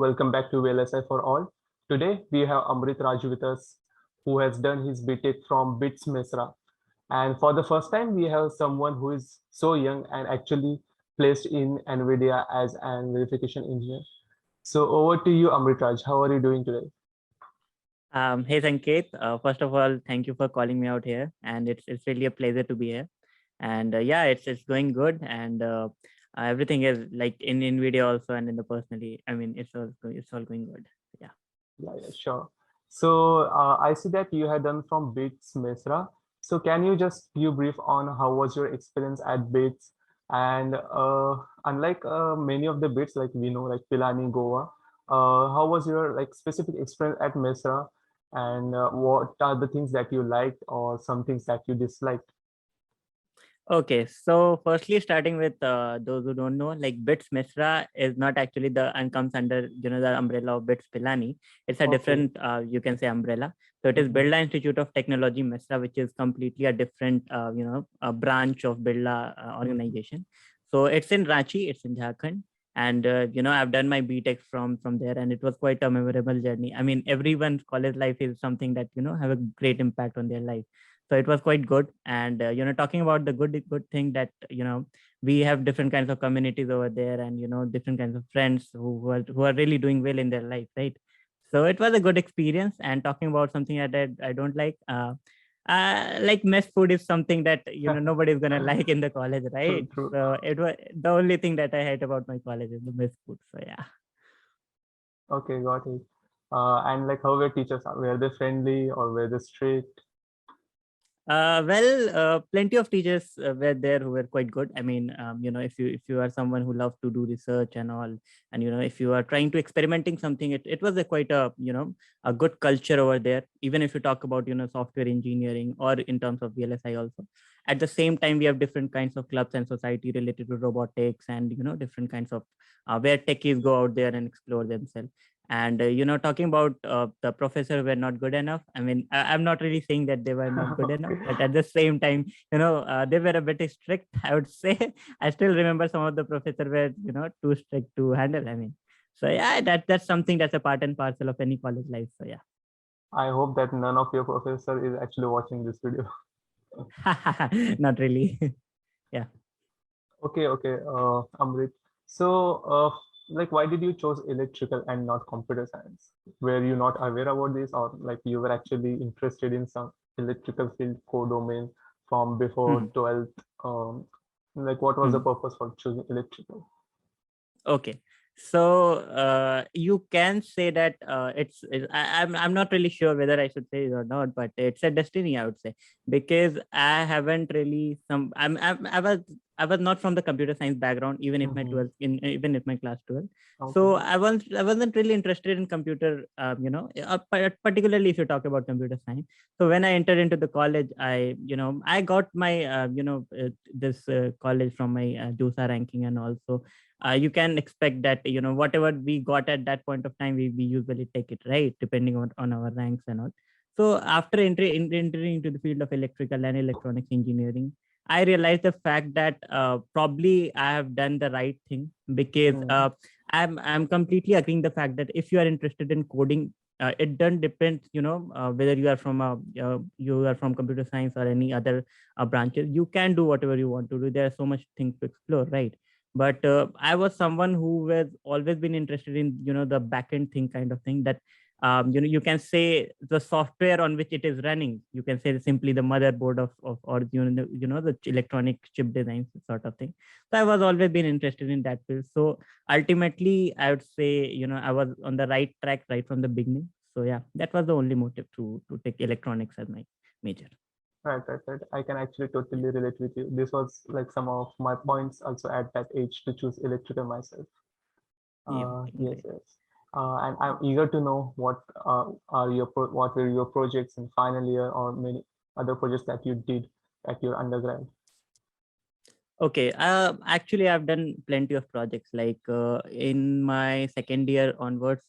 welcome back to VLSI for all. Today we have Amrit Raju with us, who has done his BTech from BITS MESRA. And for the first time, we have someone who is so young and actually placed in Nvidia as an verification engineer. So over to you, Amrit Raj. How are you doing today? Hey Sanket, first of all, thank you for calling me out here, and it's really a pleasure to be here. And yeah, it's going good, and everything is like in Nvidia also, and in the personally. I mean, it's all going good. Yeah. Yeah, sure. So I see that you had done from BITS MESRA. So can you just give brief on how was your experience at BITS? And unlike many of the BITS, like we know, like Pilani, Goa, how was your like specific experience at MESRA? And what are the things that you liked or some things that you disliked? Okay, so firstly, starting with those who don't know, like BITS MESRA is not actually and comes under the umbrella of BITS Pilani. It's a Okay. different you can say umbrella. So it is Birla Institute of Technology MESRA, which is completely a different a branch of Birla organization. So it's in Ranchi, it's in Jharkhand, and I've done my BTech from there, and it was quite a memorable journey. I mean, everyone's college life is something that have a great impact on their life. So it was quite good. And talking about the good thing that we have different kinds of communities over there, and different kinds of friends who are really doing well in their life, right? So it was a good experience. And talking about something that I don't like mess food is something that nobody's gonna like in the college, right? True. So it was the only thing that I hate about my college is the mess food. So yeah. Okay, got it. And like how were teachers? Were they friendly or were they strict? Plenty of teachers were there who were quite good. I mean, if you are someone who loves to do research and all, and if you are trying to experimenting something, it was a quite a good culture over there. Even if you talk about software engineering or in terms of VLSI also. At the same time, we have different kinds of clubs and society related to robotics, and different kinds of where techies go out there and explore themselves. And talking about the professor were not good enough. I mean, I'm not really saying that they were not good enough, but at the same time, they were a bit strict, I would say. I still remember some of the professor were too strict to handle. I mean, so yeah, that's something that's a part and parcel of any college life. So yeah. I hope that none of your professor is actually watching this video. Not really. Yeah. Okay, Amrit. So, like, why did you choose electrical and not computer science? Were you not aware about this, or like you were actually interested in some electrical field core domain from before Hmm. 12th? Like, what was the Hmm. purpose for choosing electrical? Okay, so you can say that I'm not really sure whether I should say it or not, but it's a destiny, I would say, because I haven't really I was not from the computer science background, even if my Mm-hmm. 12 in even if my class 12. Okay. So I wasn't really interested in computer, particularly if you talk about computer science. So when I entered into the college, I got my this college from my JOSA ranking, and also you can expect that whatever we got at that point of time, we usually take it, right, depending on our ranks and all. So after entering into the field of electrical and electronics engineering, I realized the fact that probably I have done the right thing, because Mm. I'm completely agreeing the fact that if you are interested in coding, it doesn't depend whether you are from computer science or any other branches. You can do whatever you want to do. There are so much things to explore, right? But I was someone who was always been interested in the backend thing, kind of thing, that you can say the software on which it is running, you can say simply the motherboard of or the electronic chip design sort of thing. So I was always been interested in that field. So ultimately I would say I was on the right track right from the beginning. So yeah, that was the only motive to take electronics as my major. Right. I can actually totally relate with you. This was like some of my points also at that age to choose electrical myself. Yeah, Yes, great. yes. And I'm eager to know what were your projects in final year or many other projects that you did at your undergrad. Okay, actually, I've done plenty of projects. Like in my second year onwards,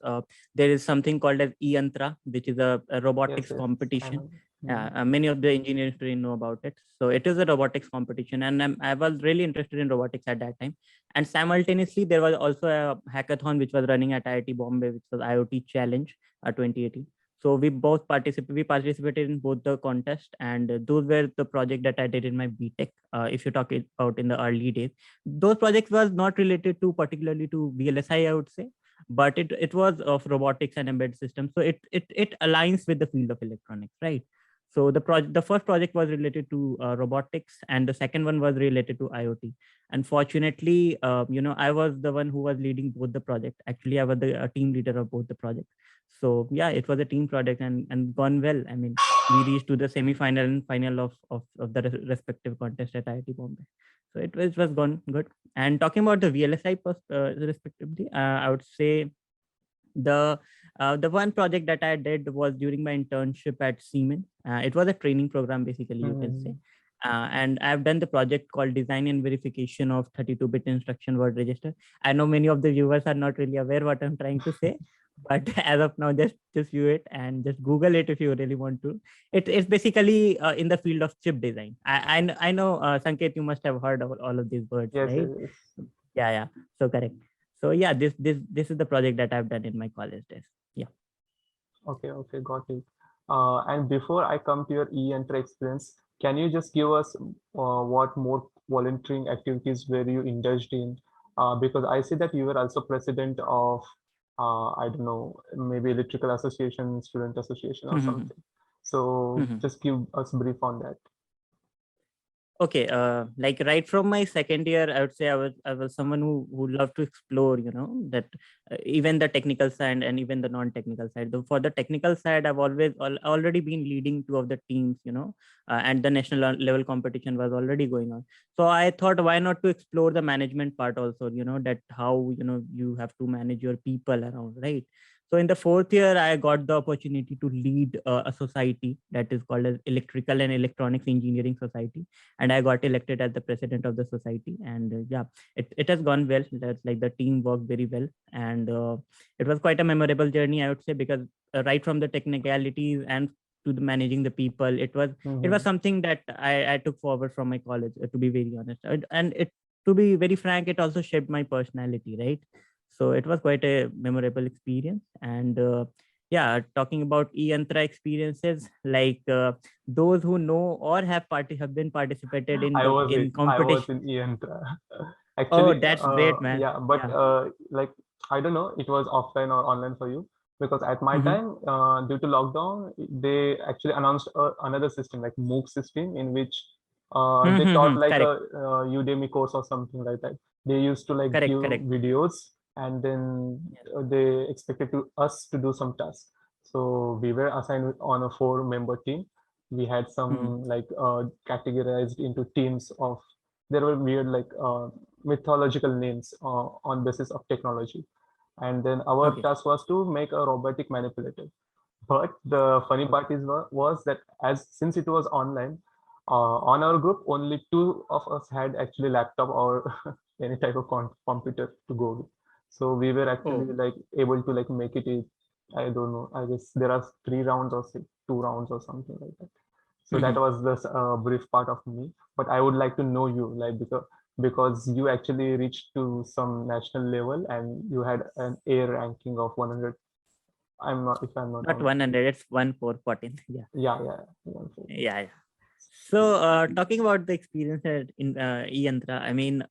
there is something called as E-Yantra, which is a Yes, robotics yes, I competition. know. Many of the engineering students know about it. So it is a robotics competition, and I was really interested in robotics at that time. And simultaneously, there was also a hackathon which was running at IIT Bombay, which was IoT Challenge 2018. So we participated in both the contest, and those were the project that I did in my BTech. If you talk about in the early days, those projects was not related to particularly to VLSI, I would say, but it was of robotics and embedded systems. So it aligns with the field of electronics, right? So the first project was related to robotics, and the second one was related to IoT. Unfortunately, I was the one who was leading both the project. Actually, I was the team leader of both the projects. So yeah, it was a team project and gone well. I mean, we reached to the semi-final and final of the respective contest at IIT Bombay. So it was gone good. And talking about the VLSI respectively, I would say the one project that I did was during my internship at Siemens. It was a training program, basically, you can say. And I've done the project called Design and Verification of 32-bit Instruction Word Register. I know many of the viewers are not really aware what I'm trying to say, but as of now, just view it and just Google it if you really want to. It's basically in the field of chip design. I know, Sanket, you must have heard of all of these words, Yes, right? yes. Yeah. So correct. So yeah, this is the project that I've done in my college days. Yeah. Okay, got it. And before I come to your e-enter experience, can you just give us what more volunteering activities were you indulged in? Because I see that you were also president of, I don't know, maybe electrical association, student association or something. So just give us brief on that. Okay, like right from my second year, I would say I was someone who loved to explore, that even the technical side and even the non-technical side. Though for the technical side, I've already been leading two of the teams, and the national level competition was already going on. So I thought, why not to explore the management part also, that how you have to manage your people around, right? So in the fourth year, I got the opportunity to lead a society that is called as Electrical and Electronics Engineering Society, and I got elected as the president of the society. And yeah, it has gone well. That's like the team worked very well, and it was quite a memorable journey, I would say, because right from the technicalities and to the managing the people, it was something that I took forward from my college, to be very honest. And it to be very frank, it also shaped my personality, right? So it was quite a memorable experience. And yeah, talking about e-yantra experiences, like those who know or have been participated in I was it. in I was competition. in EN. Oh, Actually, that's great, man. yeah, but Yeah. like I don't know, it was offline or online for you because at my Mm-hmm. time, due to lockdown, they actually announced another system like MOOC system in which they taught Mm-hmm. like Correct. a Udemy course or something like that. They used to like Correct. give Correct. videos and then Yes. they expected us to do some tasks. So we were assigned on a four-member team. We had Mm-hmm. some like categorized into teams of, there were weird like mythological names on basis of technology, and then our Okay. task was to make a robotic manipulator. But the funny Okay. part is was that as since it was online, on our group only two of us had actually laptop or any type of computer to go with. So we were actually Oh. like able to like make it. I don't know. I guess there are 3 rounds or 2 rounds or something like that. So that Mm-hmm. was the brief part of me. But I would like to know you, like because you actually reached to some national level and you had an A ranking of 100. I'm not, if I'm not Not wrong. 100. It's 1,414. Yeah. Yeah. Yeah. So, talking about the experience in e-yantra, I mean,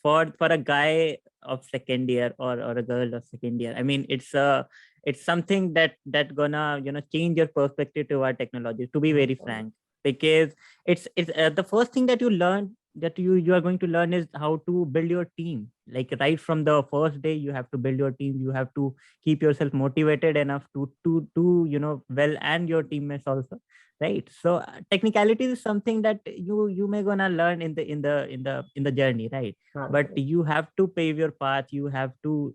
for a guy of second year or a girl of second year, I mean, it's something that gonna change your perspective toward technology. To be very frank, because it's the first thing that you learn that you are going to learn is how to build your team. Like right from the first day, you have to build your team. You have to keep yourself motivated enough to well, and your teammates also, right? So technicality is something that you may gonna learn in the journey, right? Right, But right. you have to pave your path. You have to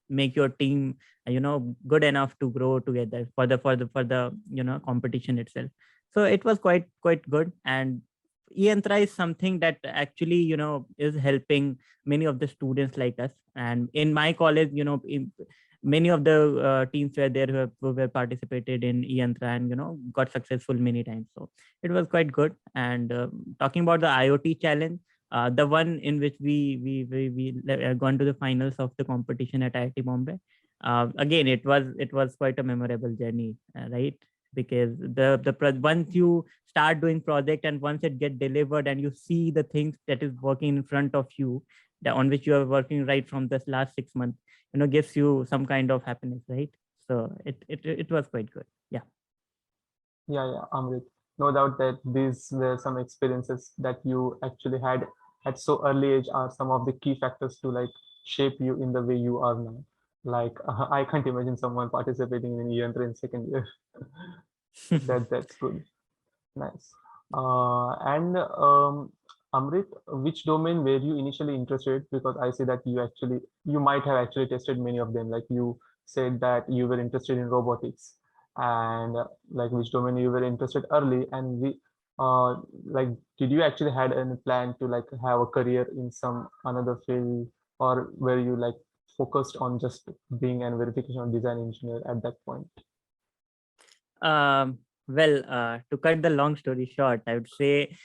make your team good enough to grow together for the competition itself. So it was quite good. And e-yantra is something that actually is helping many of the students like us. And in my college, many of the teams were there who were participated in Yantra and got successful many times. So it was quite good. And talking about the IoT challenge, the one in which we gone to the finals of the competition at IIT Bombay. Again, it was quite a memorable journey, right? Because once you start doing project and once it get delivered and you see the things that is working in front of you, on which you are working right from this last 6 months, gives you some kind of happiness, right? So it was quite good. Yeah. Yeah, Amrit. No doubt that these were some experiences that you actually had at so early age are some of the key factors to like shape you in the way you are now. Like I can't imagine someone participating in year three in second year. That's good. Nice. And Amrit, which domain were you initially interested? Because I see that you might have actually tested many of them. Like you said that you were interested in robotics, and like which domain you were interested early, and like, did you actually had any plan to like have a career in some another field, or were you like focused on just being a verification or design engineer at that point? Well, to cut the long story short, I would say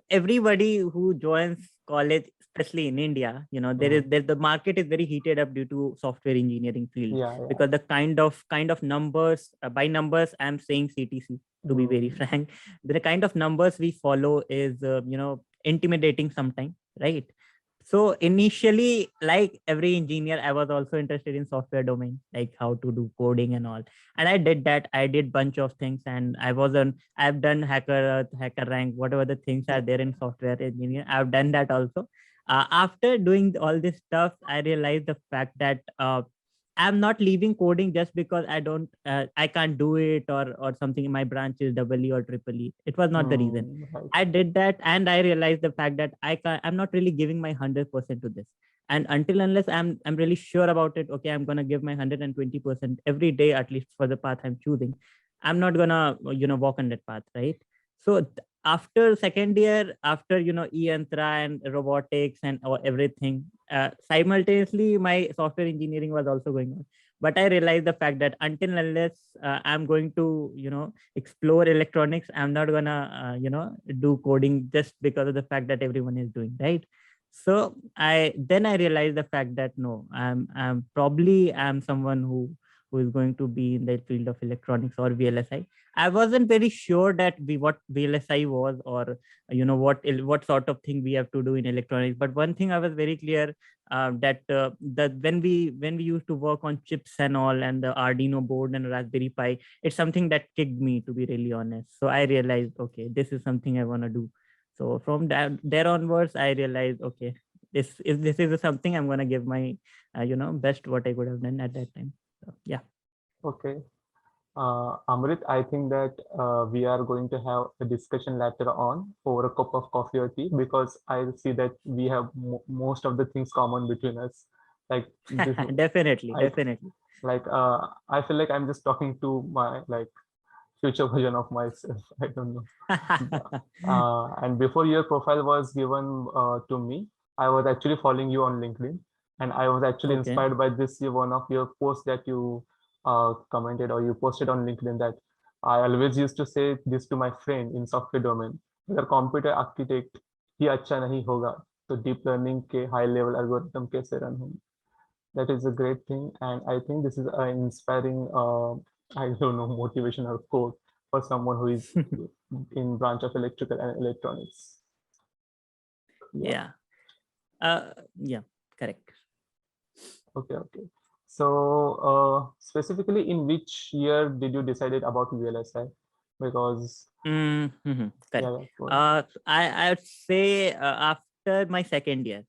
everybody who joins college, especially in India, Mhm. the market is very heated up due to software engineering field, Yeah. because the kind of numbers, by numbers I'm saying CTC, to be very Mm. frank, the kind of numbers we follow is intimidating sometimes, right? So initially, like every engineer, I was also interested in software domain, like how to do coding and all. And I did that. I did bunch of things, and I've done hacker rank, whatever the things are there in software engineering. I've done that also. After doing all this stuff, I realized the fact that I'm not leaving coding just because I can't do it, or something in my branch is double E or triple E. It was not the reason. Right. I did that, and I realized the fact that I'm not really giving my 100% to this. And until unless I'm really sure about it, okay, I'm gonna give my 120% every day, at least for the path I'm choosing. I'm not gonna walk on that path, right? So after second year, after e-antra and robotics and everything, simultaneously my software engineering was also going on. But I realized the fact that until unless I'm going to explore electronics, I'm not gonna do coding just because of the fact that everyone is doing, right? So I realized the fact that no, I'm someone who is going to be in the field of electronics or VLSI. I wasn't very sure that what VLSI was, or what sort of thing we have to do in electronics. But one thing I was very clear, that when we used to work on chips and all, and the Arduino board and Raspberry Pi, it's something that kicked me, to be really honest. So I realized, okay, this is something I want to do. So from there onwards, I realized, okay, this is something I'm gonna give my best what I could have done at that time. So yeah. Okay. Amrit, I think that we are going to have a discussion later on over a cup of coffee or tea, because I see that we have most of the things common between us. Like this, Definitely, I definitely. I feel like I'm just talking to my like future version of myself. I don't know. And before your profile was given to me, I was actually following you on LinkedIn, and I was actually Okay. inspired by this one of your posts that you commented or you posted on LinkedIn, that I always used to say this to my friend in software domain: अगर computer architect ही अच्छा नहीं होगा तो deep learning के high level algorithm कैसे run होंगे. That is a great thing, and I think this is an inspiring I don't know, motivational quote for someone who is in branch of electrical and electronics. Yeah. Yeah. Yeah, correct. Okay. So specifically, in which year did you decided about VLSI? Because Correct. go ahead. I'd say after my second year.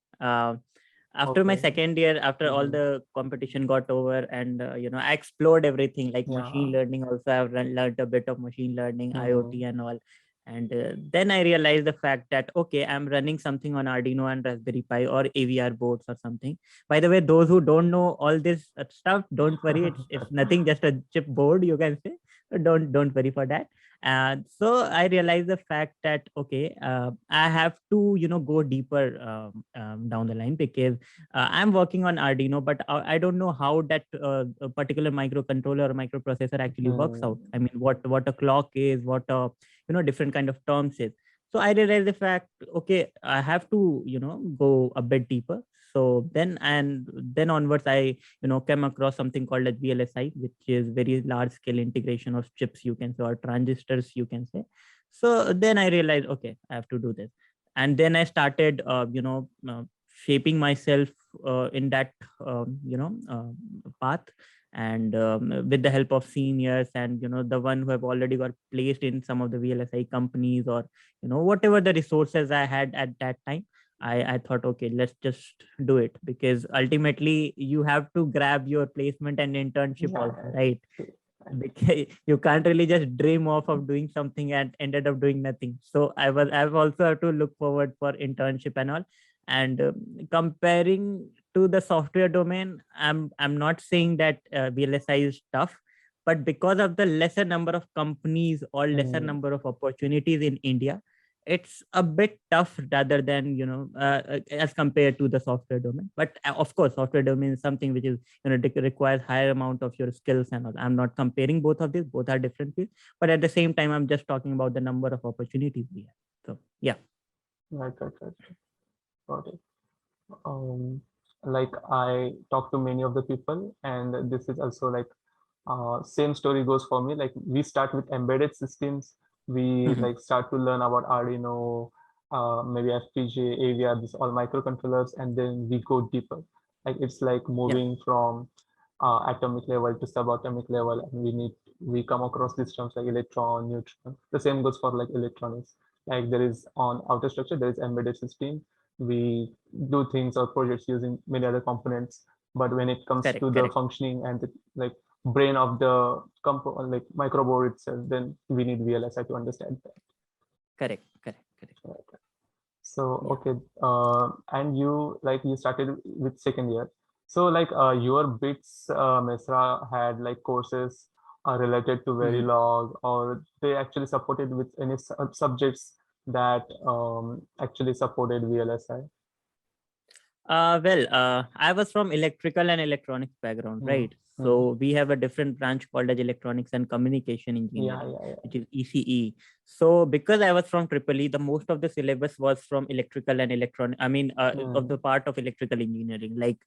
After my Okay. second year, after all Mhm. the competition got over, and I explored everything like machine Yeah. learning. Also, I've learned a bit of machine learning, Mhm. IoT, and all. And then I realized the fact that okay, I'm running something on Arduino and Raspberry Pi or AVR boards or something. By the way, those who don't know all this stuff, don't worry. It's nothing, just a chip board, you can say. So don't worry for that. So I realized the fact that okay, I have to go deeper down the line, because I'm working on Arduino, but I don't know how that a particular microcontroller or microprocessor actually works out. I mean, what a clock is, what a different kind of terms is. So I realized the fact, okay, I have to go a bit deeper. So then onwards, I came across something called as VLSI, which is very large scale integration of chips, you can say, or transistors, you can say. So then I realized, okay, I have to do this. And then I started shaping myself in that path, and with the help of seniors, and the one who have already got placed in some of the VLSI companies, or whatever the resources I had at that time, I thought, okay, let's just do it, because ultimately you have to grab your placement and internship also, right? Because you can't really just dream of doing something and ended up doing nothing. So I've also have to look forward for internship and all. And comparing to the software domain, I'm not saying that VLSI is tough, but because of the lesser number of companies or lesser number of opportunities in India, it's a bit tough rather than as compared to the software domain. But of course, software domain is something which is requires higher amount of your skills and all. I'm not comparing both of these, both are different fields, but at the same time I'm just talking about the number of opportunities we have. So yeah. Right. Got it. Like I talk to many of the people, and this is also like same story goes for me. Like we start with embedded systems, we like start to learn about Arduino, maybe FPGA, AVR, this all microcontrollers, and then we go deeper. Like it's like Yeah, moving from atomic level to subatomic level, and we come across these terms like electron, neutron. The same goes for like electronics. Like there is on outer structure, there is embedded system. We do things or projects using many other components, but when it comes to correct, the correct, functioning and the like brain of the like microboard itself, then we need VLSI to understand that. correct, correct, correct. Right. So Yeah. okay, and you like you started with second year. So like your bits MESRA had like courses related to Mhm. Verilog, or they actually supported with any subjects that actually supported VLSI. I was from electrical and electronics background, Hmm. right? Hmm. So we have a different branch called as electronics and communication Yeah, engineering, yeah, which is ECE. So because I was from Triple E, the most of the syllabus was from electrical and electronic. I mean, yeah. of the part of electrical engineering. Like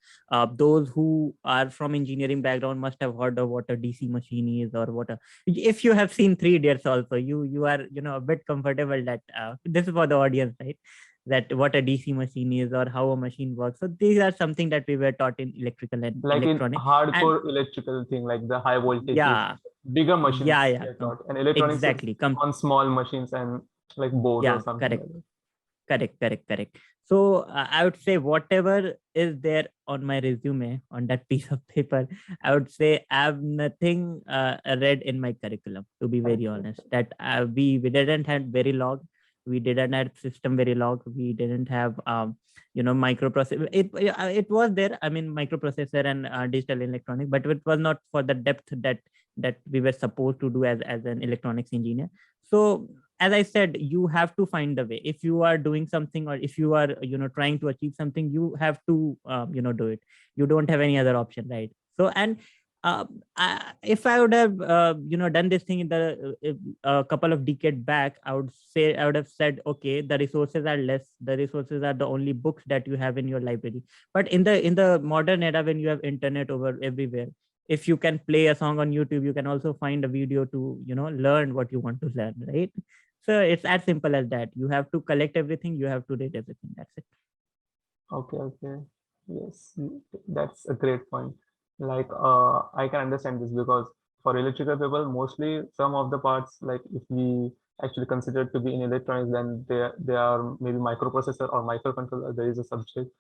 those who are from engineering background must have heard of what a DC machine is, or what a. If you have seen Three Idiots, also you are a bit comfortable that this is for the audience, right? That what a DC machine is or how a machine works. So these are something that we were taught in electrical and Like in electronic. And hardcore electrical thing, like the high voltages, yeah, bigger yeah, machines yeah, get taught, and electronics is exactly. on small machines and like boards or Yeah, something correct, like that. correct. So I would say whatever is there on my resume on that piece of paper, I would say I have nothing read in my curriculum. To be very Okay. honest, that we didn't have Verilog, we didn't have system Verilog, we didn't have microprocessor. It was there. I mean, microprocessor and digital electronic, but it was not for the depth that we were supposed to do as an electronics engineer. So as I said, you have to find the way. If you are doing something, or if you are trying to achieve something, you have to do it. You don't have any other option, right? So and if I would have done this thing in the a couple of decades back, I would have said, okay, the resources are less, the resources are the only books that you have in your library. But in the modern era, when you have internet over everywhere, if you can play a song on YouTube, you can also find a video to learn what you want to learn, right? So it's as simple as that. You have to collect everything, you have to read everything. That's it. Okay. Yes, that's a great point. Like, I can understand this because for electrical people, mostly some of the parts, like if we actually consider it to be in electronics, then they are maybe microprocessor or microcontroller. There is a subject,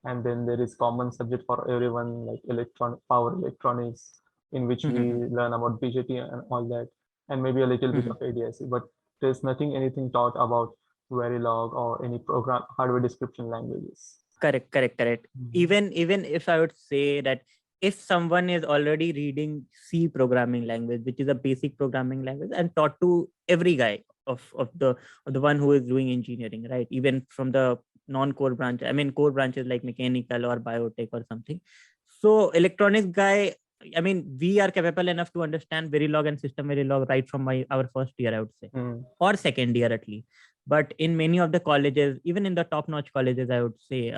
and then there is common subject for everyone, like electronic power electronics, in which we learn about BJT and all that, and maybe a little bit of ADIC. But there's nothing anything taught about Verilog or any program hardware description languages. Correct. Mhm. Even if I would say that if someone is already reading C programming language, which is a basic programming language and taught to every guy of the one who is doing engineering, right? Even from the non-core branch, I mean core branches like mechanical or biotech or something. So electronics guy, I mean, we are capable enough to understand Verilog and system Verilog right from our first year, I would say, Mm. or second year at least. But in many of the colleges, even in the top-notch colleges, I would say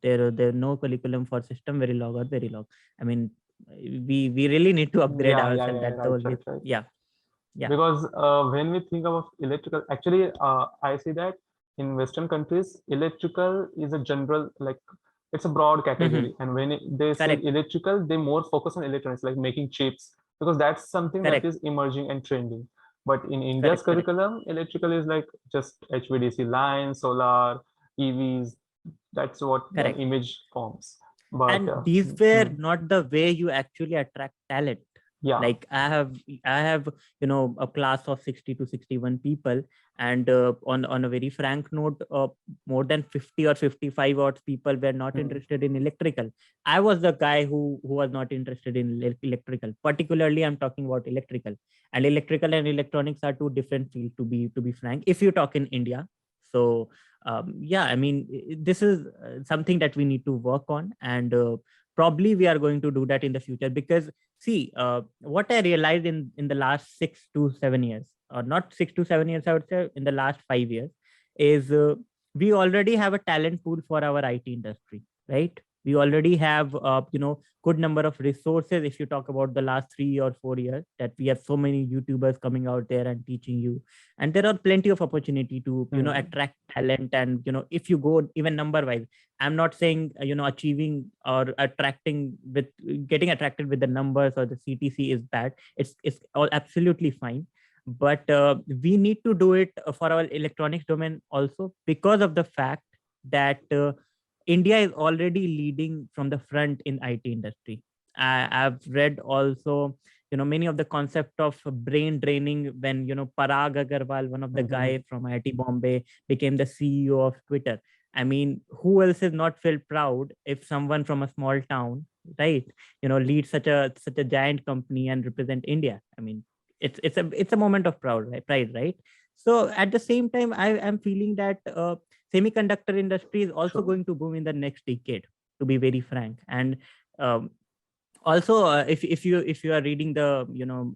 there no curriculum for system Verilog or Verilog. I mean, we really need to upgrade ourselves. Yeah, That's the right, only, right, right. yeah, yeah. Because when we think about electrical, actually, I see that in Western countries, electrical is a general, like, it's a broad Hmm. category. And when they say Correct, electrical, they more focus on electronics, like making chips, because that's something that correct, is emerging and trending. But in India's correct, correct. curriculum, electrical is like just HVDC lines, solar, EVs. That's what the Correct. image forms. But And these were mm, not the way you actually attract talent. yeah. Like I have a class of 60 to 61 people, and on a very frank note, more than 50 or 55 odds people were not Mm, interested in electrical. I was the guy who was not interested in electrical. Particularly, I'm talking about electrical. And electrical and electronics are two different fields, to be frank, if you talk in India. So yeah, I mean, this is something that we need to work on, and probably we are going to do that in the future. Because see, what I realized in the last 6 to 7 years, or not 6 to 7 years, I would say in the last 5 years, is we already have a talent pool for our IT industry, right? We already have good number of resources. If you talk about the last 3 or 4 years, that we have so many YouTubers coming out there and teaching you, and there are plenty of opportunity to mm, attract talent. And if you go even number wise, I'm not saying achieving or attracting with getting attracted with the numbers or the CTC is bad. It's all absolutely fine. But we need to do it for our electronics domain also, because of the fact that India is already leading from the front in IT industry. I've read also many of the concept of brain draining when Parag Agarwal, one of the mhm. guy from IIT Bombay, became the CEO of Twitter. I mean, who else is not feel proud if someone from a small town, right, leads such a giant company and represent India? I mean, it's a moment of pride, right? So at the same time, I am feeling that semiconductor industry is also True. going to boom in the next decade, to be very frank. And um, also if you are reading the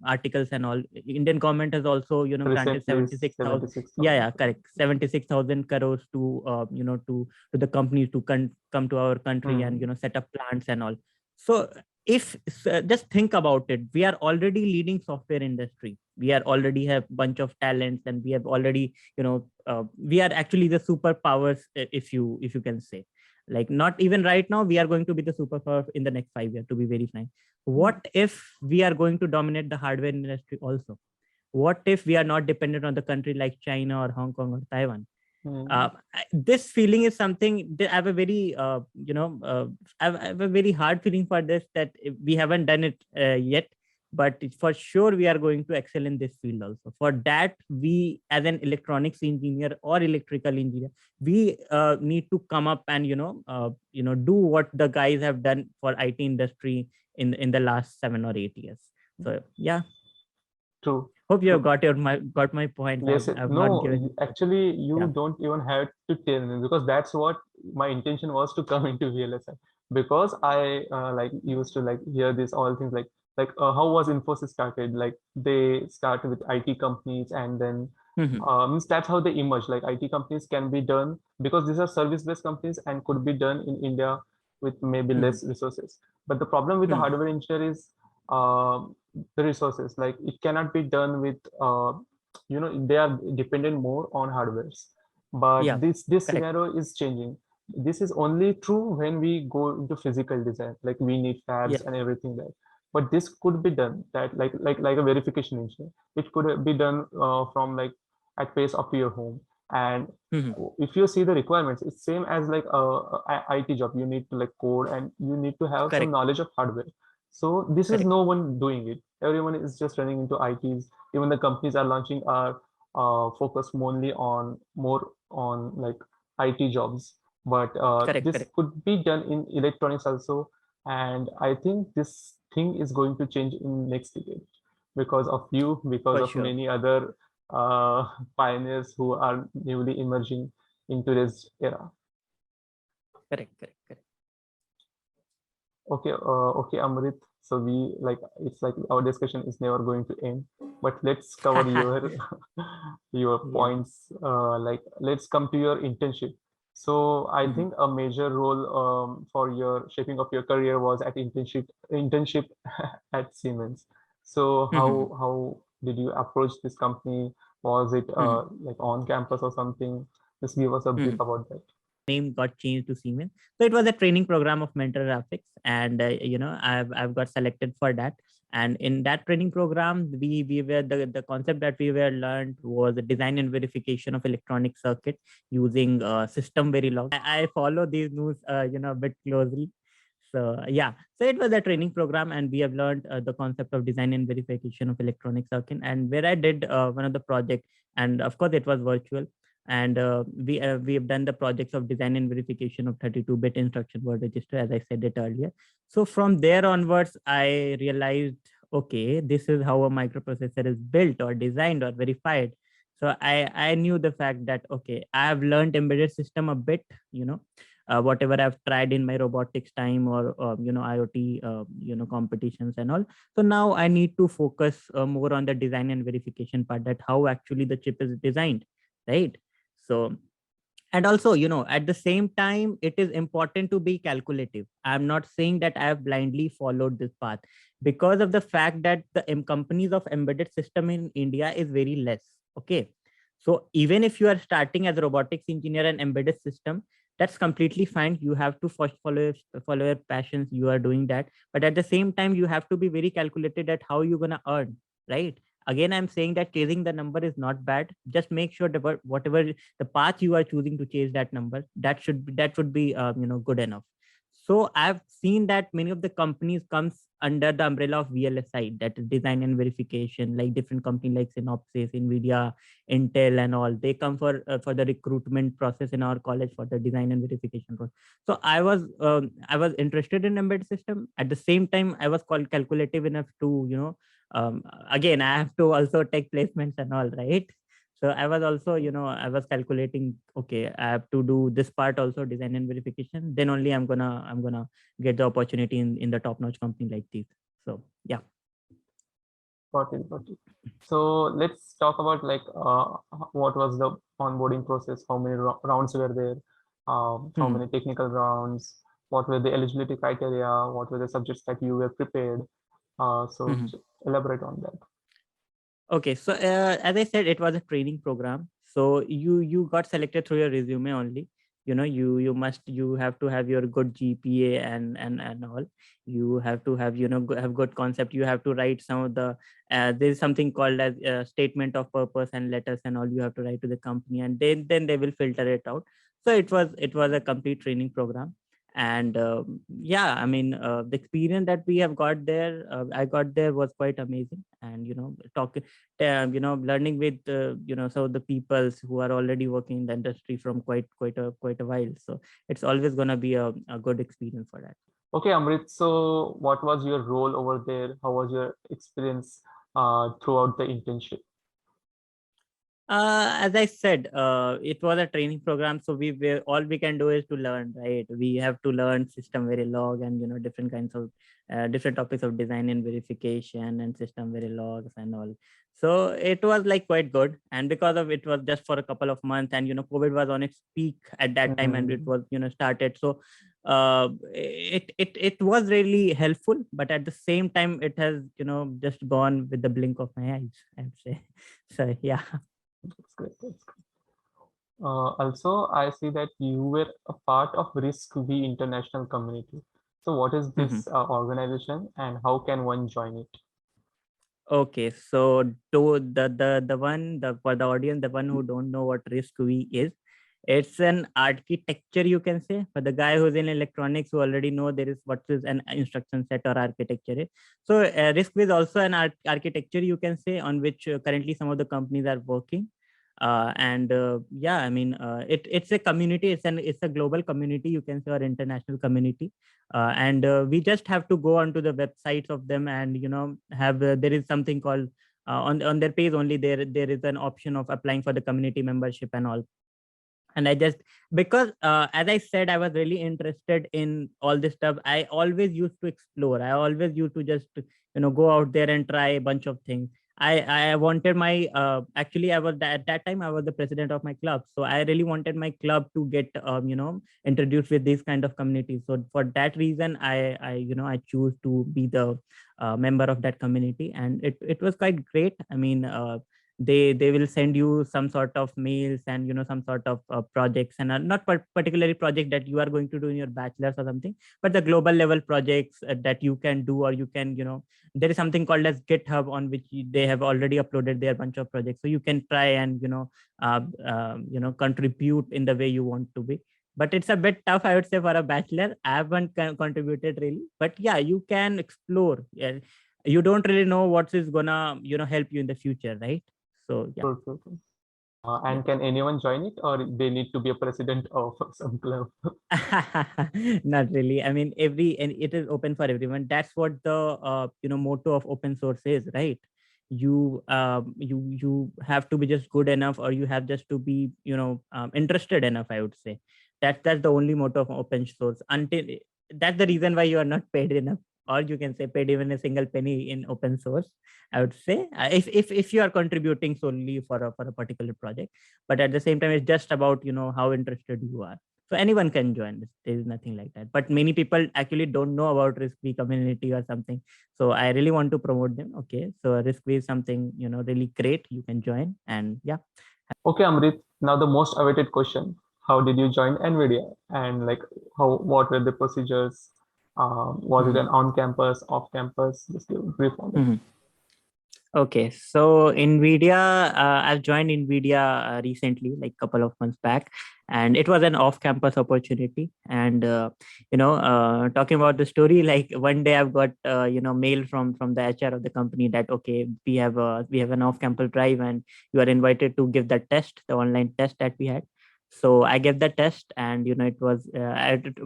articles and all, Indian government has also granted Recently, 76,000, yeah, 76,000 yeah, crore. correct, 76,000 crores to to the companies to come to our country and Hmm. set up plants and all. So if just think about it, we are already leading software industry, we are already have bunch of talents, and we have already we are actually the superpowers, if you can say. Like, not even right now we are going to be the superpower in the next 5 years, to be very frank. What if we are going to dominate the hardware industry also? What if we are not dependent on the country like China or Hong Kong or Taiwan? Hmm. uh, this feeling is something that I have a very I have a very hard feeling for this, that we haven't done it yet. But for sure we are going to excel in this field also. For that, we as an electronics engineer or electrical engineer, we need to come up and do what the guys have done for IT industry in the last 7 or 8 years. So yeah, True. hope you have True. got my points. Yes, I've not no, given. actually, Yeah. you don't even have to tell me, because that's what my intention was to come into VLSI. Because I like used to like hear this all things like how was Infosys started? Like they started with IT companies, and then Mhm. means that's how they emerge. Like IT companies can be done because these are service-based companies and could be done in India with maybe Mhm. less resources. But the problem with the Mhm. hardware engineer is uh, the resources. Like it cannot be done with they are dependent more on hardwares. But Yeah, this correct, scenario is changing. This is only true when we go into physical design, like we need fabs yeah, and everything there. But this could be done that like a verification engineer, it could be done from like at pace of your home. And Mhm. if you see the requirements, it's same as like a IT job. You need to like code and you need to have some correct, knowledge of hardware. So this is correct, no one doing it. Everyone is just running into ITs. Even the companies are launching are focused more on like IT jobs. But correct, this correct. could be done in electronics also. And I think this thing is going to change in next decade because of you, because For of sure. many other uh, pioneers who are newly emerging into this era. Correct, correct, correct. Okay, okay, Amrit. So we like it's like our discussion is never going to end, but let's cover your your Yeah. points. Like let's come to your internship. So I Mhm. think a major role for your shaping of your career was at internship at Siemens. So Mhm. how did you approach this company? Was it Mhm. like on campus or something? Just give us a brief Mhm. about that. Name got changed to Siemens. So it was a training program of mentor graphics, and I've got selected for that. And in that training program, we were the concept that we were learned was the design and verification of electronic circuit using system Verilog. I follow these news a bit closely. So yeah, so it was a training program, and we have learned the concept of design and verification of electronic circuit, and where I did one of the project, and of course it was virtual, and we have done the projects of design and verification of 32-bit instruction word register, as I said it earlier. So from there onwards, I realized, okay, this is how a microprocessor is built or designed or verified. So I knew the fact that, okay, I have learned embedded system a bit, whatever I've tried in my robotics time, or IoT competitions and all. So now I need to focus more on the design and verification part, that how actually the chip is designed, right? So, and also, at the same time, it is important to be calculative. I'm not saying that I have blindly followed this path, because of the fact that the companies of embedded system in India is very less. Okay, so even if you are starting as a robotics engineer and embedded system, that's completely fine. You have to first follow your passions. You are doing that, but at the same time, you have to be very calculated at how you're gonna earn, right? Again, I'm saying that chasing the number is not bad. Just make sure that whatever the path you are choosing to chase that number, that should be good enough. So I've seen that many of the companies comes under the umbrella of VLSI, that is design and verification, like different companies like Synopsys, Nvidia, Intel, and all. They come for the recruitment process in our college for the design and verification process. So I was interested in embedded system. At the same time, I was called calculative enough to again, I have to also take placements and all, right? So I was also, I was calculating, okay, I have to do this part also, design and verification, then only I'm gonna get the opportunity in the top notch company like this. So yeah. Got it, got it. So let's talk about like what was the onboarding process, how many rounds were there, how Hmm. many technical rounds, what were the eligibility criteria, what were the subjects that you were prepared. So Hmm. elaborate on that. Okay, so as I said, it was a training program. So you got selected through your resume only. You have to have your good GPA and all. You have to have have good concept. You have to write some of the there is something called as statement of purpose and letters and all. You have to write to the company, and then they will filter it out. So it was a complete training program. And yeah, I mean, the experience that we have got there, I got there, was quite amazing. And talking learning with some of the peoples who are already working in the industry from quite a while. So it's always going to be a good experience for that. Okay, Amrit. So what was your role over there? How was your experience throughout the internship? As I said, it was a training program, so all we can do is to learn, right? We have to learn system verilog, and different kinds of different topics of design and verification and system verilogs and all. So it was like quite good, and because of it was just for a couple of months, and COVID was on its peak at that time, and it Hmm. was started. So it was really helpful, but at the same time, it has just gone with the blink of my eyes, I'd say. So yeah. That's great. That's great. Also, I see that you were a part of Risk V International Community. So, what is this organization and how can one join it? Okay, so the one for the audience, the one who don't know what RISC-V is, it's an architecture, you can say. For the guy who's in electronics, who already know there is what is an instruction set or architecture is. So RISC-V is also an architecture, you can say, on which currently some of the companies are working. And yeah, I mean, it's a community. It's a global community, you can say, or international community. And we just have to go onto the websites of them, and have there is something called on their page only. There is an option of applying for the community membership and all. And I just, because as I said, I was really interested in all this stuff. I always used to explore. I always used to just go out there and try a bunch of things. I wanted my actually, I was at that time, I was the president of my club, so I really wanted my club to get introduced with these kind of communities. So for that reason, I choose to be the member of that community, and it was quite great. I mean, they will send you some sort of mails and some sort of projects, and not particularly project that you are going to do in your bachelor's or something, but the global level projects that you can do, or you can there is something called as GitHub, on which they have already uploaded their bunch of projects, so you can try and contribute in the way you want to be. But it's a bit tough, I would say, for a bachelor. I haven't contributed really, but yeah, you can explore. Yeah, you don't really know what is gonna help you in the future, right? So yeah. True, true, true. Yeah. And can anyone join it, or they need to be a president of some club? Not really. I mean, and it is open for everyone. That's what the motto of open source is, right? You have to be just good enough, or you have just to be interested enough, I would say. That's the only motto of open source. Until that's the reason why you are not paid enough, or you can say paid even a single penny in open source, I would say, if you are contributing solely for a particular project. But at the same time, it's just about how interested you are. So anyone can join this. There is nothing like that. But many people actually don't know about risk-free community or something. So I really want to promote them. Okay, so risk-free is something really great. You can join, and yeah. Okay, Amrit. Now the most awaited question: how did you join Nvidia, and like what were the procedures? Was it Mhm. an on-campus, off-campus? Just give a brief on it. Mhm. Okay, so Nvidia, I've joined Nvidia recently, like couple of months back, and it was an off-campus opportunity. And talking about the story, like one day I've got mail from the HR of the company that, okay, we have an off-campus drive, and you are invited to give the test, the online test that we had. So I gave the test, and it was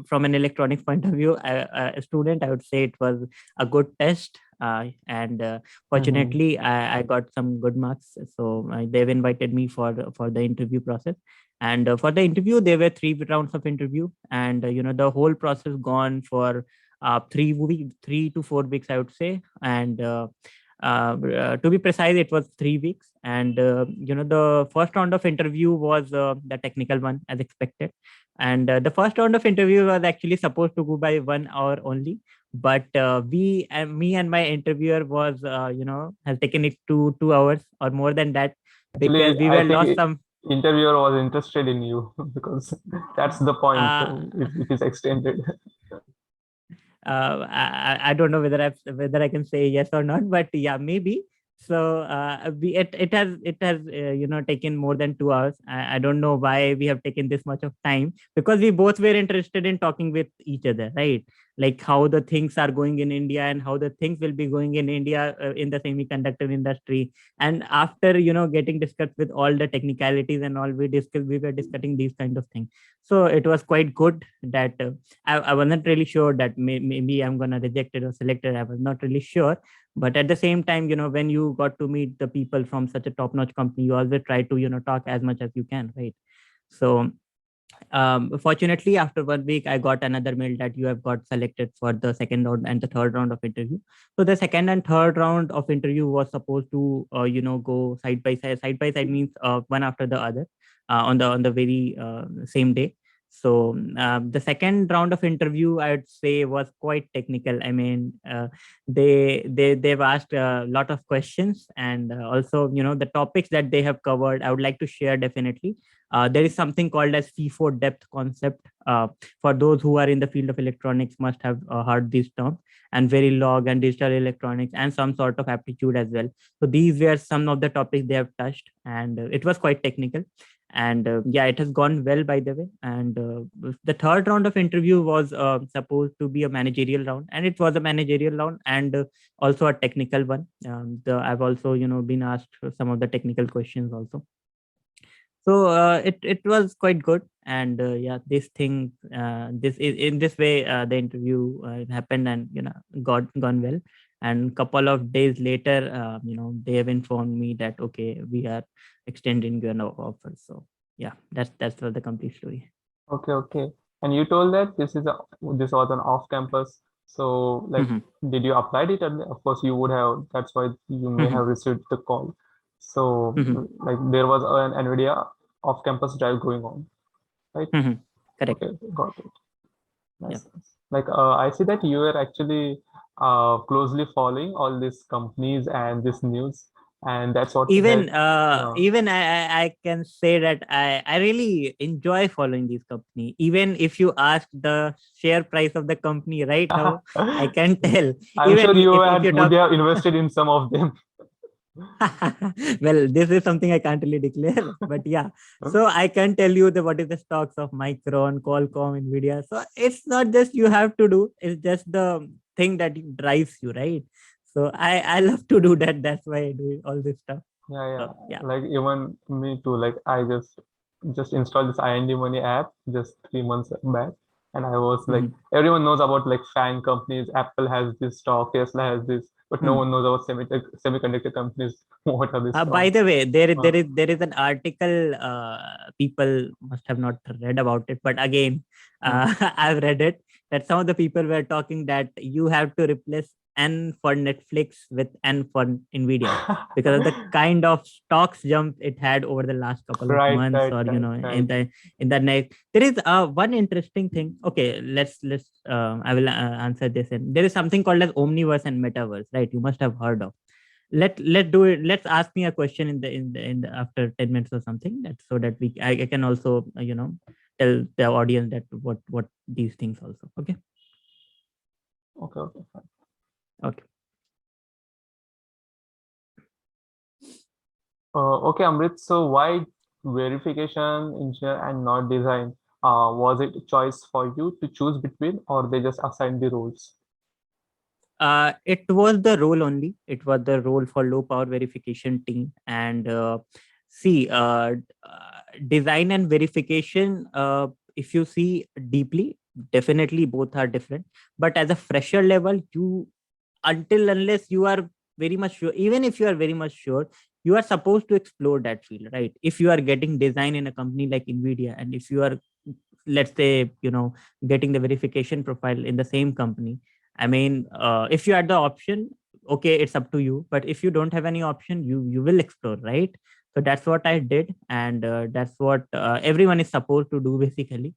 from an electronics point of view, a student, I would say it was a good test. And Mm-hmm. Fortunately, I got some good marks, so they've invited me for the interview process. And for the interview, there were 3 rounds of interview, and the whole process gone for 3 to 4 weeks, I would say. And to be precise, it was 3 weeks. And the first round of interview was the technical one, as expected. And the first round of interview was actually supposed to go by 1 hour only, but me and my interviewer was has taken it to 2 hours or more than that, because Actually, we I were think lost some. interviewer was interested in you because that's the point. uh, If it is extended. I don't know whether I can say yes or not, but yeah, maybe. So it has taken more than 2 hours. I don't know why we have taken this much of time, because we both were interested in talking with each other, right? Like how the things are going in India, and how the things will be going in India in the semiconductor industry. And after getting discussed with all the technicalities and all, we were discussing these kind of things. So it was quite good that I wasn't really sure that maybe I'm gonna reject it or select it. I was not really sure, but at the same time, when you got to meet the people from such a top-notch company, you always try to talk as much as you can, right? So fortunately, after 1 week, I got another mail that you have got selected for the second round and the third round of interview. So the second and third round of interview was supposed to go side by side. Side by side means one after the other, on the very same day. So the second round of interview, I would say, was quite technical. I mean, they've asked a lot of questions, and also the topics that they have covered, I would like to share definitely. There is something called as FIFO depth concept. For those who are in the field of electronics, must have heard these terms, and Verilog and digital electronics, and some sort of aptitude as well. So these were some of the topics they have touched, and it was quite technical. And yeah, it has gone well, by the way. And the third round of interview was supposed to be a managerial round, and it was a managerial round, and also a technical one. I've also been asked some of the technical questions also. So it was quite good, and yeah, this thing, this is in this way, the interview happened, and got gone well. And couple of days later, they have informed me that okay, we are extending you an offer. So yeah, that's for the complete story. Okay, okay. And you told that this was an off-campus. So, like, Mhm, did you apply it? And of course, you would have. That's why you may mhm, have received the call. So, mhm, like, there was an Nvidia off-campus drive going on, right? mhm. Correct. Okay, got it. Yeah. Nice, nice. Like, I see that you are actually closely following all these companies and this news, and that's what even helped. uh, Yeah. even I can say that I really enjoy following this company. Even if you ask the share price of the company right now, I can tell. I'm Even sure you if had you would talk, have invested in some of them. well, this is something I can't really declare, but yeah. So I can tell you the what is the stocks of Micron, Qualcomm, Nvidia. So it's not just you have to do; it's just the thing that drives you, right? So I love to do that. That's why I do all this stuff. Yeah, yeah. So yeah. Like even me too. Like I just installed this IND Money app just 3 months back, and I was like, Mhm. everyone knows about like fan companies. Apple has this stock, Tesla has this, but no Hmm. one knows about semiconductor companies. What are these By stocks? the way, Uh, there is an article. People must have not read about it, but again, hmm. I've read it. That some of the people were talking that you have to replace N for Netflix with N for Nvidia because of the kind of stocks jump it had over the last couple of Right, months, right, or right, right. in the next. There is one interesting thing. Okay, let's. I will answer this. And there is something called as Omniverse and Metaverse, right? You must have heard of. Let do it. Let's ask me a question in the after 10 minutes or something, that so that I can also tell the audience that what these things also. Okay. Okay, okay, fine. Okay. Okay, Amrit. So why verification engineer and not design? Was it a choice for you to choose between, or they just assigned the roles? It was the role only. It was the role for low power verification team. And see, design and verification, if you see deeply, definitely both are different. But as a fresher level, you, until unless you are very much sure, even if you are very much sure, you are supposed to explore that field, right? If you are getting design in a company like Nvidia, and if you are, let's say, getting the verification profile in the same company, I mean, if you had the option, okay, it's up to you. But if you don't have any option, you will explore, right? So that's what I did, and that's what everyone is supposed to do basically.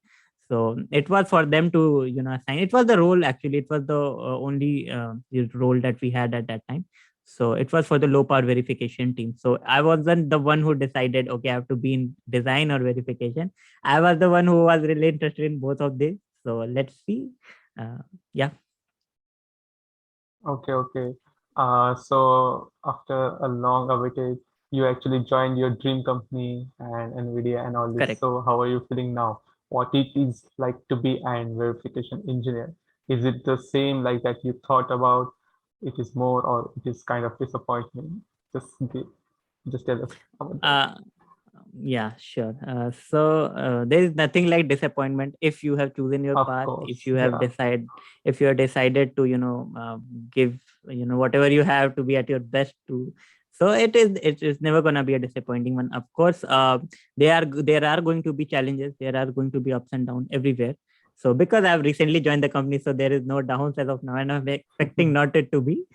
So it was for them to assign. It was the role, actually. It was the only role that we had at that time. So it was for the low power verification team. So I wasn't the one who decided, okay, I have to be in design or verification. I was the one who was really interested in both of these. So let's see. Yeah. Okay, okay. So after a long awaited, you actually joined your dream company and Nvidia and all this. Correct. So how are you feeling now? What it is like to be an verification engineer? Is it the same like that you thought about? It is more, or it is kind of disappointment? Just give, just tell us about that. Uh, yeah, sure. So there is nothing like disappointment if you have chosen your Of path. course, yeah. If you have decided to, give, whatever you have to be at your best to. So it is never gonna be a disappointing one. Of course, there are going to be challenges. There are going to be ups and downs everywhere. So because I've recently joined the company, so there is no downs as of now, and I'm expecting not it to be.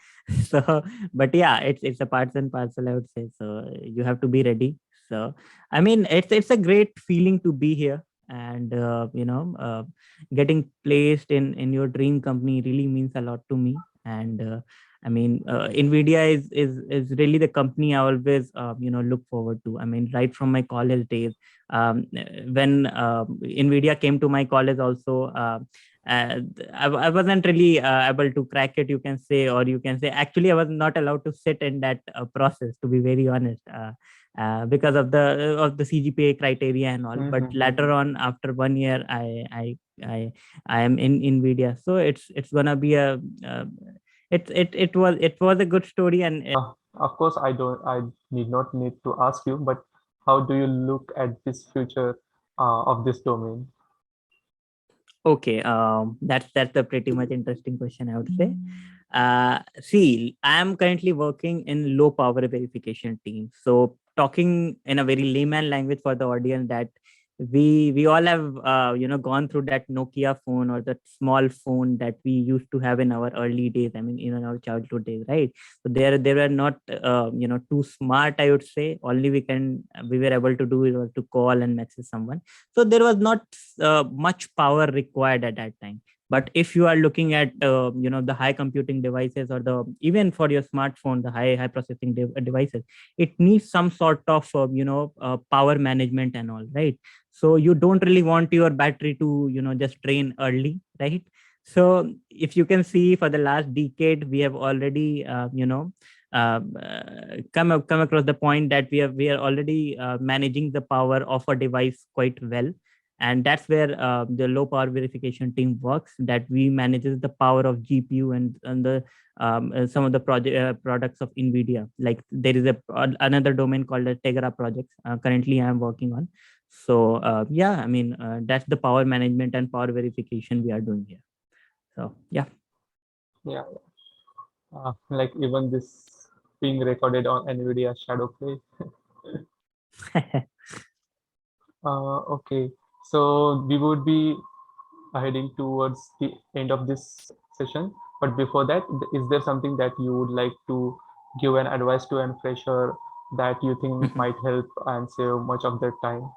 So, but yeah, it's a parts and parcel, I would say. So you have to be ready. So I mean, it's a great feeling to be here, and getting placed in your dream company really means a lot to me. And I mean, Nvidia is really the company I always look forward to. I mean, right from my college days, when Nvidia came to my college also. Uh, I wasn't really able to crack it, you can say, or you can say actually I was not allowed to sit in that process, to be very honest. Because of the CGPA criteria and all. But later Mm-hmm. on, after 1 year, I I am in Nvidia. So it's gonna be a it was a good story. And Of course, I need not need to ask you, but How do you look at this future of this domain? Okay, that's a pretty much interesting question, I would say. See, I am currently working in low power verification team. So talking in a very layman language for the audience, that we all have gone through that Nokia phone or that small phone that we used to have in our early days. I mean, in our childhood days, right? So they were not too smart, I would say. Only we were able to do it was to call and message someone. So there was not much power required at that time. But if you are looking at the high computing devices, or the even for your smartphone, the high processing devices, it needs some sort of power management and all, right? So you don't really want your battery to just drain early, right? So if you can see, for the last decade we have already come across the point that we are already managing the power of a device quite well. And that's where the low power verification team works, that we manages the power of GPU and the some of the products of Nvidia. Like there is another domain called the Tegra project, currently I am working on. So yeah, I mean, that's the power management and power verification we are doing here. So yeah. Yeah, like even this being recorded on Nvidia Shadow Play. Okay, so we would be heading towards the end of this session. But before that, is there something that you would like to give an advice to an fresher that you think might help and save much of their time?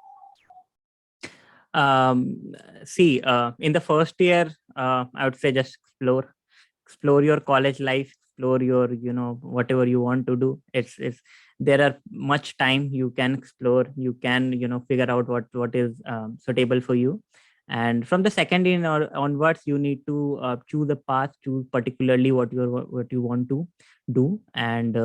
um, See, in the first year, I would say just explore your college life, explore your whatever you want to do. It's There are much time you can explore, you can figure out what is suitable for you. And from the second year or onwards, you need to choose a path, choose particularly what you want to do. And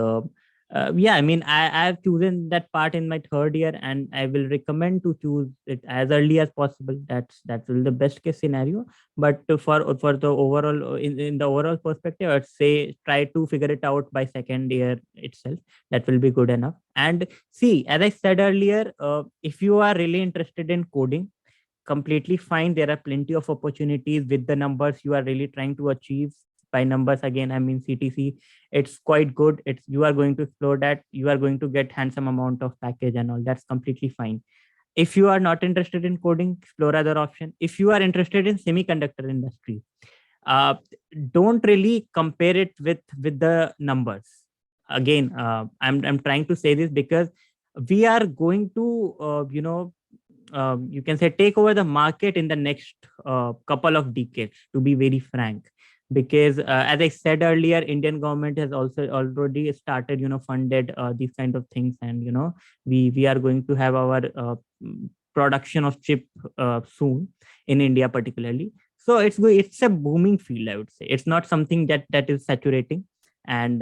yeah, I mean, I have chosen that part in my third year, and I will recommend to choose it as early as possible. That's will the best case scenario. But for the overall, in the overall perspective, I'd say try to figure it out by second year itself. That will be good enough. And see, as I said earlier, if you are really interested in coding, completely fine. There are plenty of opportunities with the numbers you are really trying to achieve. By numbers, again, I mean CTC. It's quite good. It's You are going to explore that, you are going to get handsome amount of package and all. That's completely fine. If you are not interested in coding, explore other option. If you are interested in semiconductor industry, uh, don't really compare it with the numbers. Again, I'm trying to say this because we are going to you can say take over the market in the next couple of decades, to be very frank. Because as I said earlier, Indian government has also already started funded these kind of things. And we are going to have our production of chip soon in India particularly. So it's a booming field, I would say. It's not something that is saturating. And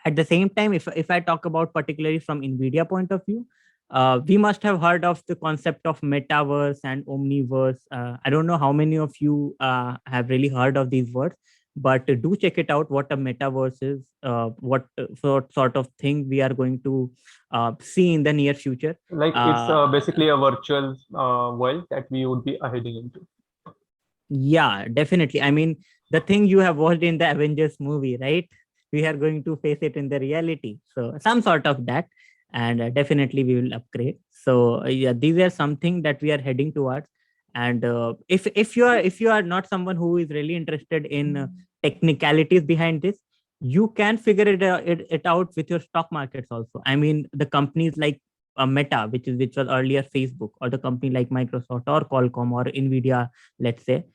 at the same time, if I talk about particularly from Nvidia point of view, we must have heard of the concept of metaverse and omniverse. I don't know how many of you have really heard of these words, but do check it out what a metaverse is, what sort of thing we are going to see in the near future. Like it's uh, basically a virtual world that we would be heading into. Yeah, definitely. I mean, the thing you have watched in the Avengers movie, right? We are going to face it in the reality. So some sort of that, and definitely we will upgrade. So yeah, these are something that we are heading towards. And if you are not someone who is really interested in technicalities behind this, you can figure it out with your stock markets also. I mean, the companies like Meta, which was earlier Facebook, or the company like Microsoft or Qualcomm or Nvidia, let's say,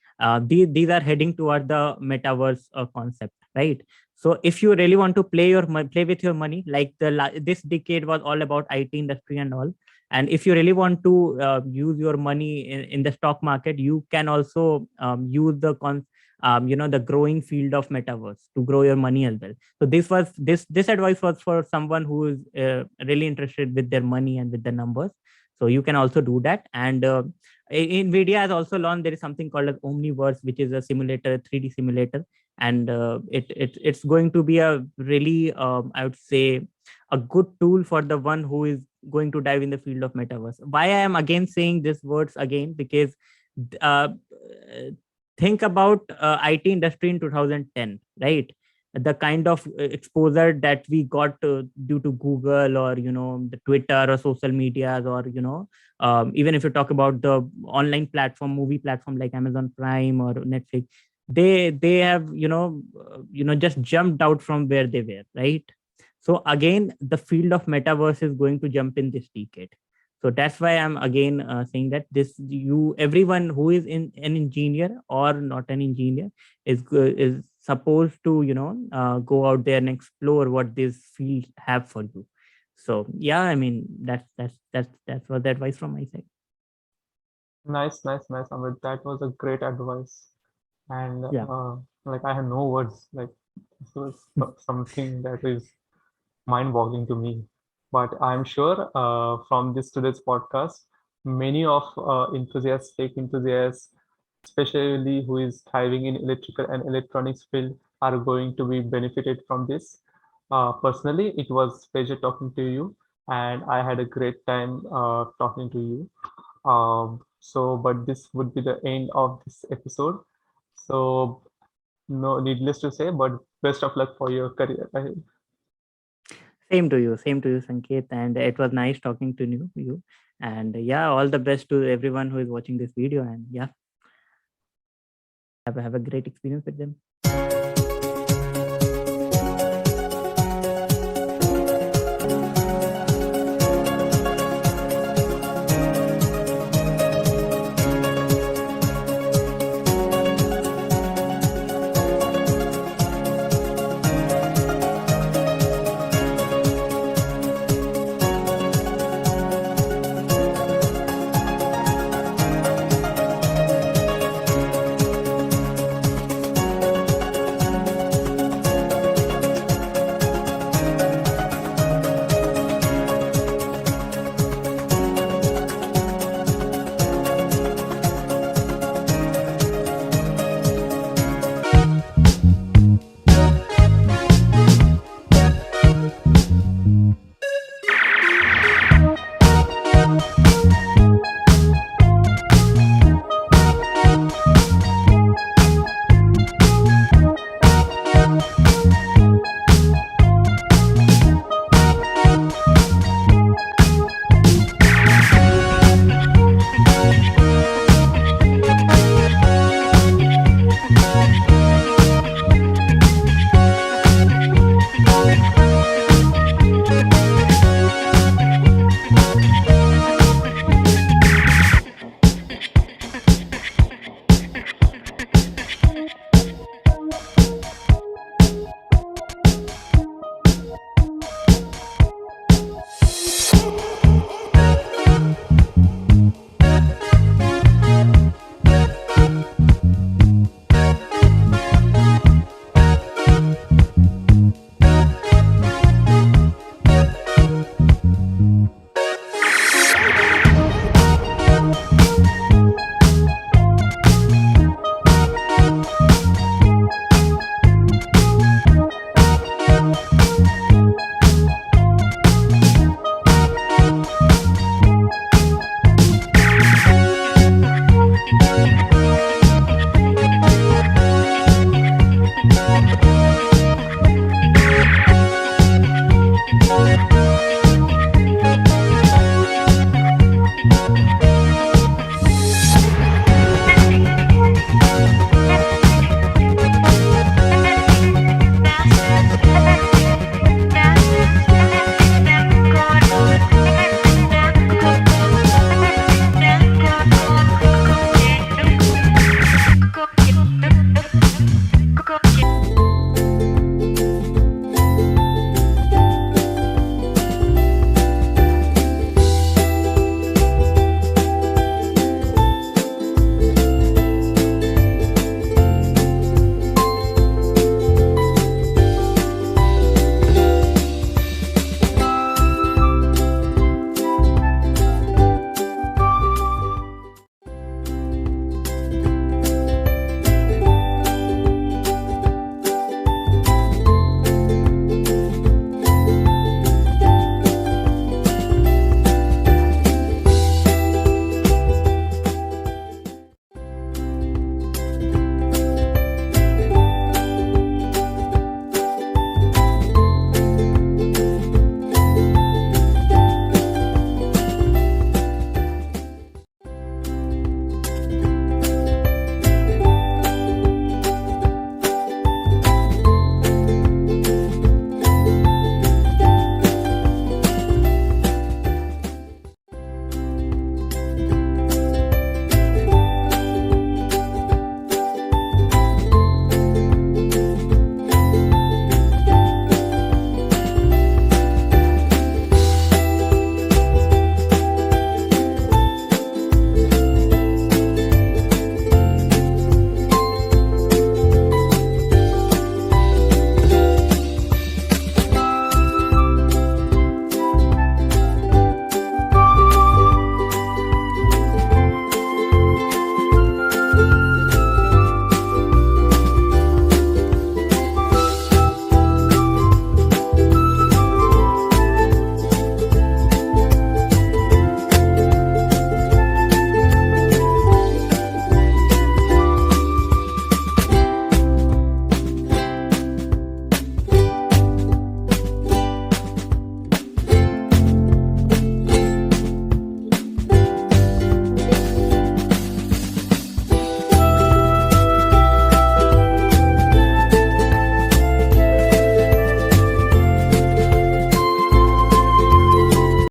these are heading toward the metaverse concept, right? So if you really want to play with your money, like this decade was all about IT industry and all. And if you really want to use your money in the stock market, you can also use the growing field of metaverse to grow your money as well. So this advice was for someone who is really interested with their money and with the numbers. So you can also do that. And Nvidia has also launched, there is something called as Omniverse, which is a simulator, 3D simulator. And it's going to be a really I would say a good tool for the one who is going to dive in the field of metaverse. Why I am again saying these words again? Because uh, think about IT industry in 2010, right? The kind of exposure that we got due to Google, or the Twitter or social medias, or even if you talk about the online platform, movie platform like Amazon Prime or Netflix, they have just jumped out from where they were, right? So again, the field of metaverse is going to jump in this decade. So that's why I'm again saying that everyone who is an engineer or not an engineer is supposed to go out there and explore what this field have for you. So yeah, I mean, that's what the advice from my side. Nice, nice, nice, Amit. That was a great advice. And Yeah. like I have no words. Like this was something that is mind-boggling to me. But I'm sure from this today's podcast, many of enthusiasts, tech enthusiasts, especially who is thriving in electrical and electronics field, are going to be benefited from this. Personally, it was pleasure talking to you, and I had a great time talking to you. But this would be the end of this episode. So, no, needless to say, but best of luck for your career ahead. Same to you, Sanket. And it was nice talking to you. And yeah, all the best to everyone who is watching this video. And yeah, have a great experience with them.